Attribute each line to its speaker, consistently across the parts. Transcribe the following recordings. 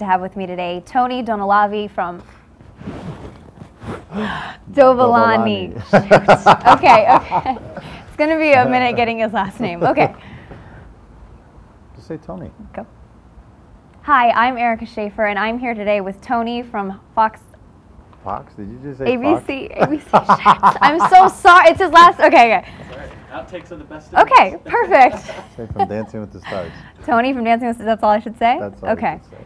Speaker 1: to have with me today Tony Donalavi from Dovolani. Okay. It's going to be a minute getting his last name. Okay.
Speaker 2: Just say Tony.
Speaker 1: Go. Hi, I'm Erica Schaefer, and I'm here today with Tony from Fox.
Speaker 2: Fox? Did you just say
Speaker 1: ABC?
Speaker 2: Fox?
Speaker 1: ABC. I'm so sorry. It's his last. Okay.
Speaker 3: Sorry. Outtakes are the best.
Speaker 1: Okay, perfect.
Speaker 2: Say from Dancing with the Stars.
Speaker 1: Tony from Dancing with the Stars. That's all I should say?
Speaker 2: That's all
Speaker 1: okay.
Speaker 2: you should say.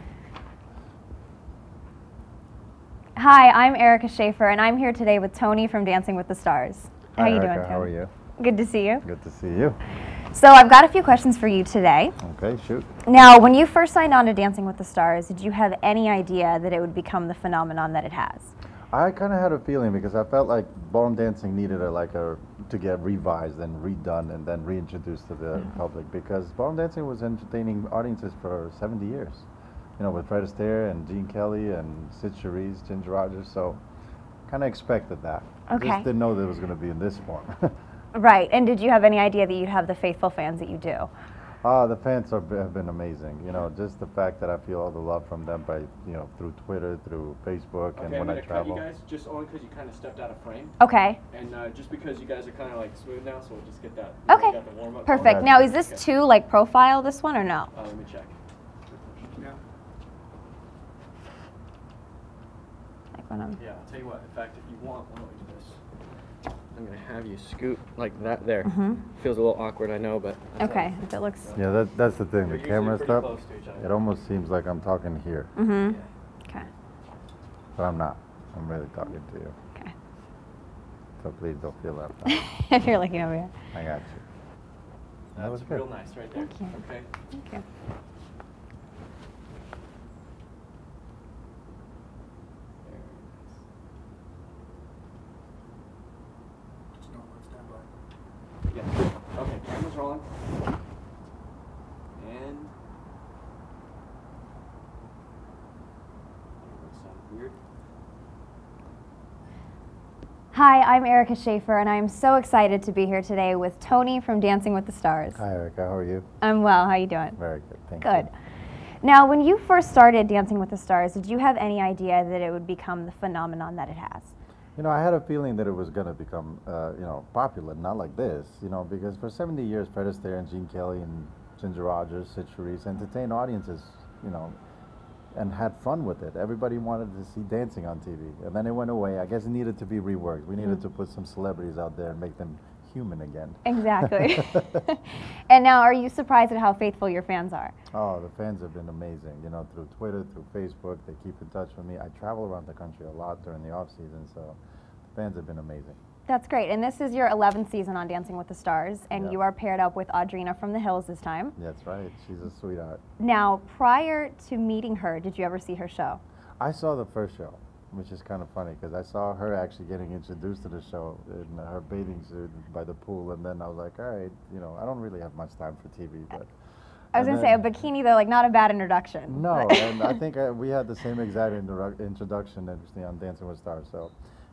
Speaker 1: Hi, I'm Erica Schaefer, and I'm here today with Tony from Dancing with the Stars. How
Speaker 2: Hi,
Speaker 1: you
Speaker 2: Erica,
Speaker 1: doing, Tony?
Speaker 2: how are you?
Speaker 1: Good to see you.
Speaker 2: Good to see you.
Speaker 1: So I've got a few questions for you today.
Speaker 2: Okay, shoot.
Speaker 1: Now, when you first signed on to Dancing with the Stars, did you have any idea that it would become the phenomenon that it has?
Speaker 2: I kind of had a feeling because I felt like ballroom dancing needed to get revised and redone and then reintroduced to the public, because ballroom dancing was entertaining audiences for 70 years. You know, with Fred Astaire and Gene Kelly and Sid Charisse, Ginger Rogers, so kind of expected that.
Speaker 1: Okay.
Speaker 2: Just didn't know that it was going to be in this form.
Speaker 1: Right, and did you have any idea that you'd have the faithful fans that you do?
Speaker 2: The fans have been amazing. You know, just the fact that I feel all the love from them by, through Twitter, through Facebook, and when I travel.
Speaker 3: I'm gonna cut you guys just only because you kind of stepped out of frame,
Speaker 1: Okay.
Speaker 3: and just because you guys are kind of like smooth now, so we'll just get that.
Speaker 1: Okay.
Speaker 3: Got the warm up
Speaker 1: Perfect.
Speaker 3: going.
Speaker 1: Now, is this too, like, profile, this one, or no?
Speaker 3: Let me check. Yeah.
Speaker 1: Like when I'm...
Speaker 3: Yeah. I'll tell you what. In fact, if you want, why don't we do this? I'm gonna have you scoot like that there. Feels a little awkward, I know, but.
Speaker 1: Okay, if it looks...
Speaker 2: Yeah, that's the thing.
Speaker 3: You're
Speaker 2: The camera
Speaker 3: usually pretty
Speaker 2: stuff,
Speaker 3: close to each other.
Speaker 2: it almost seems like I'm talking here,
Speaker 1: Okay.
Speaker 2: but I'm not. I'm really talking to you.
Speaker 1: Okay.
Speaker 2: So please don't feel left out.
Speaker 1: If you're looking over here.
Speaker 2: I got you. That was
Speaker 3: That's
Speaker 2: good.
Speaker 3: real nice right there.
Speaker 1: Thank you.
Speaker 3: Okay.
Speaker 1: Thank you.
Speaker 3: Yeah. Okay, camera's rolling. And that sounds weird.
Speaker 1: Hi, I'm Erica Schaefer, and I'm so excited to be here today with Tony from Dancing with the Stars.
Speaker 2: Hi, Erica. How are you?
Speaker 1: I'm well. How you doing?
Speaker 2: Very good. Thank you.
Speaker 1: Good. Now, when you first started Dancing with the Stars, did you have any idea that it would become the phenomenon that it has?
Speaker 2: You know, I had a feeling that it was going to become, popular, not like this, because for 70 years, Fred Astaire and Gene Kelly and Ginger Rogers, Sid Charisse entertained audiences, and had fun with it. Everybody wanted to see dancing on TV, and then it went away. I guess it needed to be reworked. We needed to put some celebrities out there and make them human again.
Speaker 1: Exactly. And now, are you surprised at how faithful your fans are?
Speaker 2: Oh, the fans have been amazing. Through Twitter, through Facebook, they keep in touch with me. I travel around the country a lot during the off season, so the fans have been amazing.
Speaker 1: That's great. And this is your 11th season on Dancing with the Stars, and
Speaker 2: Yeah.
Speaker 1: you are paired up with Audrina from the Hills this time.
Speaker 2: That's right. She's a sweetheart.
Speaker 1: Now, prior to meeting her, did you ever see her show?
Speaker 2: I saw the first show, which is kind of funny because I saw her actually getting introduced to the show in her bathing suit by the pool, and then I was like, all right, I don't really have much time for TV, but.
Speaker 1: I was going to say, a bikini, though, like, not a bad introduction.
Speaker 2: No, and I think we had the same exact introduction actually on Dancing with Stars, so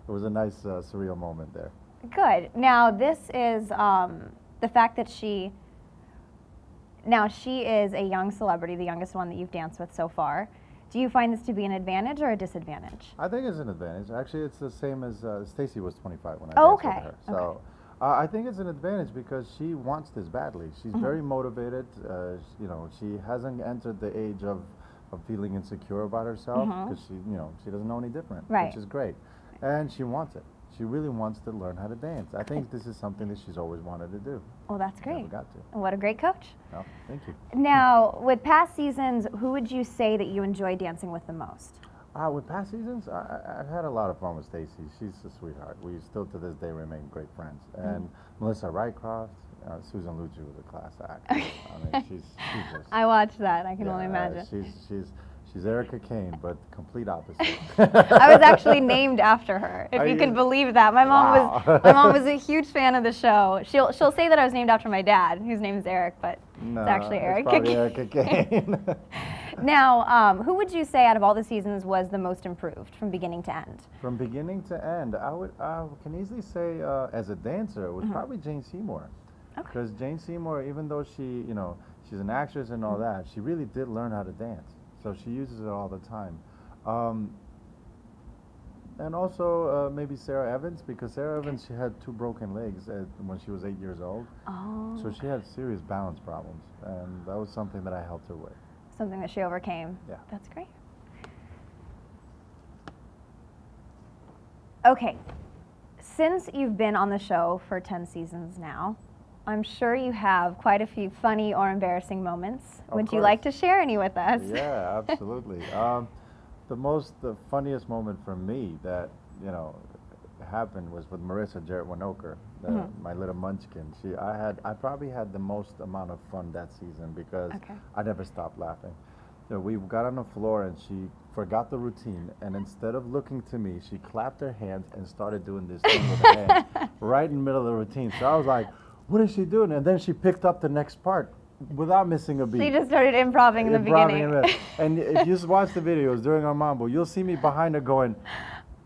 Speaker 2: it was a nice surreal moment there.
Speaker 1: Good. Now, this is the fact that she is a young celebrity, the youngest one that you've danced with so far. Do you find this to be an advantage or a disadvantage?
Speaker 2: I think it's an advantage. Actually, it's the same as Stacey was 25 when I
Speaker 1: Oh,
Speaker 2: danced
Speaker 1: okay.
Speaker 2: with her. So I think it's an advantage because she wants this badly. She's very motivated. She hasn't entered the age of feeling insecure about herself because she doesn't know any different, which is great. And she wants it. She really wants to learn how to dance. I think this is something that she's always wanted to do.
Speaker 1: Well, that's great.
Speaker 2: Never got to.
Speaker 1: And what a great coach.
Speaker 2: No, thank you.
Speaker 1: Now, with past seasons, who would you say that you enjoy dancing with the most?
Speaker 2: With past seasons, I've had a lot of fun with Stacey. She's a sweetheart. We still to this day remain great friends. And Melissa Rycroft, Susan Lucci was a class act. I mean, she's just.
Speaker 1: I watched that. I can only imagine.
Speaker 2: She's Erica Kane, but complete opposite.
Speaker 1: I was actually named after her, if you can believe that. My mom was a huge fan of the show. She'll say that I was named after my dad, whose name is Eric, but
Speaker 2: No,
Speaker 1: it's actually Erica
Speaker 2: probably
Speaker 1: Kane.
Speaker 2: Erica Kane.
Speaker 1: Now, who would you say out of all the seasons was the most improved from beginning to end?
Speaker 2: From beginning to end, I can easily say as a dancer, it was probably Jane Seymour. Because Jane Seymour, even though she's an actress and all that, she really did learn how to dance. So she uses it all the time. And also maybe Sarah Evans, because Sarah Evans, she had 2 broken legs when she was 8 years old.
Speaker 1: Oh.
Speaker 2: So she had serious balance problems, and that was something that I helped her with.
Speaker 1: Something that she overcame.
Speaker 2: Yeah.
Speaker 1: That's great. Okay. Since you've been on the show for 10 seasons now, I'm sure you have quite a few funny or embarrassing moments. Would you like to share any with us?
Speaker 2: Yeah, absolutely. The funniest moment for me that, you know, happened was with Marissa Jarrett Winokur, my little munchkin. I probably had the most amount of fun that season because I never stopped laughing. So we got on the floor and she forgot the routine, and instead of looking to me, she clapped her hands and started doing this thing with her hand right in the middle of the routine. So I was like, what is she doing? And then she picked up the next part without missing a beat.
Speaker 1: She just started improving in the beginning.
Speaker 2: And if you just watch the videos during our Mambo, you'll see me behind her going,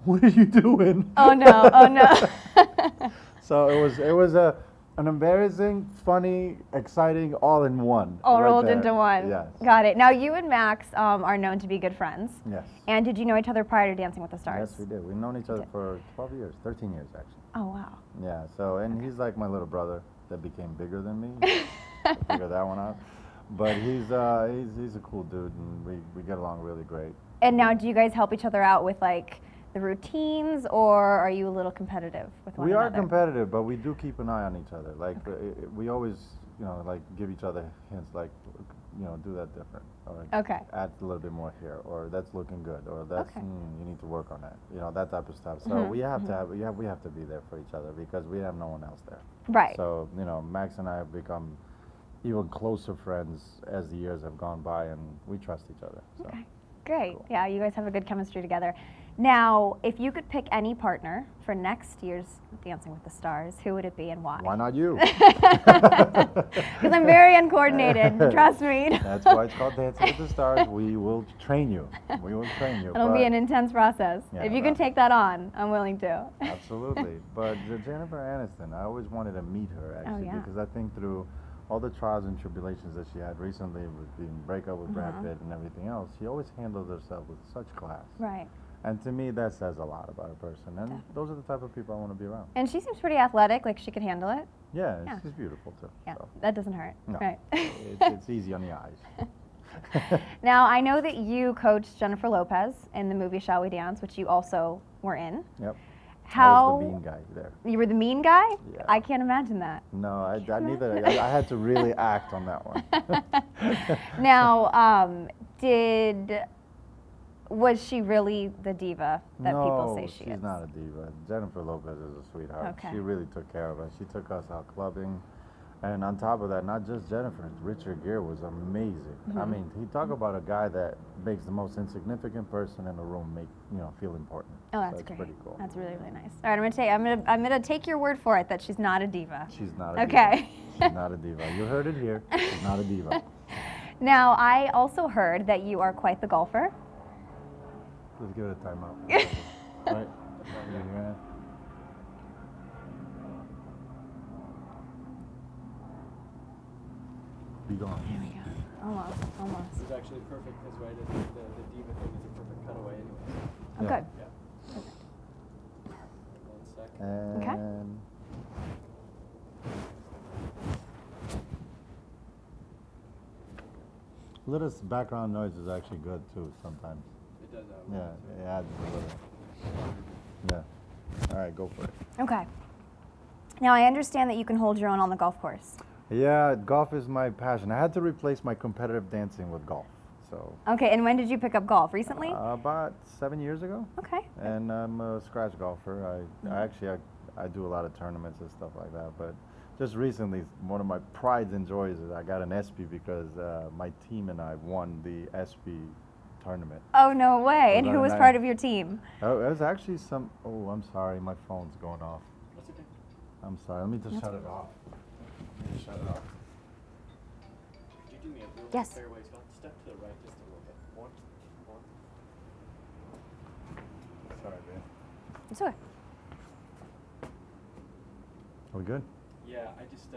Speaker 2: what are you doing?
Speaker 1: Oh no, oh no.
Speaker 2: So it was an embarrassing, funny, exciting, all in one.
Speaker 1: All rolled into one.
Speaker 2: Yes.
Speaker 1: Got it. Now you and Max are known to be good friends.
Speaker 2: Yes.
Speaker 1: And did you know each other prior to Dancing with the Stars?
Speaker 2: Yes, we did. We've known each other for 12 years, 13 years actually.
Speaker 1: Oh wow.
Speaker 2: Yeah. So and he's like my little brother that became bigger than me. I figured that one out. But he's a cool dude, and we get along really great.
Speaker 1: And now, do you guys help each other out with like the routines, or are you a little competitive with one another?
Speaker 2: We are competitive, but we do keep an eye on each other. Like we always, you know, like give each other hints, like, you know, do that different, or add a little bit more here, or that's looking good, or that's you need to work on that. You know, that type of stuff. So we have to have we have to be there for each other because we have no one else there.
Speaker 1: Right.
Speaker 2: So you know, Max and I have become even closer friends as the years have gone by, and we trust each other. So.
Speaker 1: Okay, great. Cool. Yeah, you guys have a good chemistry together. Now, if you could pick any partner for next year's Dancing with the Stars, who would it be and why?
Speaker 2: Why not you?
Speaker 1: Because I'm very uncoordinated, trust me.
Speaker 2: That's why it's called Dancing with the Stars. We will train you. We will train you.
Speaker 1: It'll be an intense process.
Speaker 2: Yeah,
Speaker 1: if you can take that on, I'm willing to.
Speaker 2: Absolutely. But Jennifer Aniston, I always wanted to meet her, actually, because I think through all the trials and tribulations that she had recently with the breakup with Brad Pitt and everything else, she always handled herself with such class.
Speaker 1: Right.
Speaker 2: And to me, that says a lot about a person. And those are the type of people I want to be around.
Speaker 1: And she seems pretty athletic, like she could handle it.
Speaker 2: Yeah, she's beautiful too.
Speaker 1: Yeah,
Speaker 2: so.
Speaker 1: that doesn't hurt.
Speaker 2: No,
Speaker 1: right.
Speaker 2: it's easy on the eyes.
Speaker 1: Now, I know that you coached Jennifer Lopez in the movie Shall We Dance, which you also were in.
Speaker 2: Yep.
Speaker 1: How
Speaker 2: I was the mean guy there.
Speaker 1: You were the mean guy?
Speaker 2: Yeah.
Speaker 1: I can't imagine that.
Speaker 2: No, I neither. I had to really act on that one.
Speaker 1: Now, was she really the diva that people say she is?
Speaker 2: No, she's not a diva. Jennifer Lopez is a sweetheart.
Speaker 1: Okay.
Speaker 2: She really took care of us. She took us out clubbing. And on top of that, not just Jennifer, Richard Gere was amazing. I mean, he talk about a guy that makes the most insignificant person in the room feel important.
Speaker 1: Oh, that's
Speaker 2: so
Speaker 1: great.
Speaker 2: Pretty cool.
Speaker 1: That's really, really nice. All right, I'm gonna take your word for it that she's not a diva.
Speaker 2: She's not a diva.
Speaker 1: Okay.
Speaker 2: She's not a diva. You heard it here. She's not a diva.
Speaker 1: Now, I also heard that you are quite the golfer.
Speaker 2: Let's give it a timeout. Right? Yeah. Be gone.
Speaker 1: There we go. Almost.
Speaker 3: This is actually perfect because the diva thing is a perfect cutaway anyway.
Speaker 1: Oh, good.
Speaker 3: Yeah.
Speaker 1: Perfect.
Speaker 3: 1 second.
Speaker 2: And
Speaker 1: Okay.
Speaker 2: little background noise is actually good too sometimes.
Speaker 3: It does that.
Speaker 2: Yeah, it adds a little. Yeah. All right, go for it.
Speaker 1: Okay. Now, I understand that you can hold your own on the golf course.
Speaker 2: Yeah, golf is my passion. I had to replace my competitive dancing with golf. So.
Speaker 1: Okay, and when did you pick up golf? Recently?
Speaker 2: About 7 years ago.
Speaker 1: Okay.
Speaker 2: And I'm a scratch golfer. I do a lot of tournaments and stuff like that. But just recently, one of my prides and joys is I got an ESPY because my team and I won the ESPY tournament.
Speaker 1: Oh, no way. And who was part of your team?
Speaker 2: Oh, it was actually some. Oh, I'm sorry. My phone's going off.
Speaker 3: That's okay.
Speaker 2: I'm sorry. Let me just shut it off. Shut it off.
Speaker 3: Could you do me a real
Speaker 1: Yes.
Speaker 3: fairway Scott? Step to the right just a little bit. One.
Speaker 2: Sorry, man.
Speaker 1: It's okay.
Speaker 2: Are we good?
Speaker 3: Yeah, I just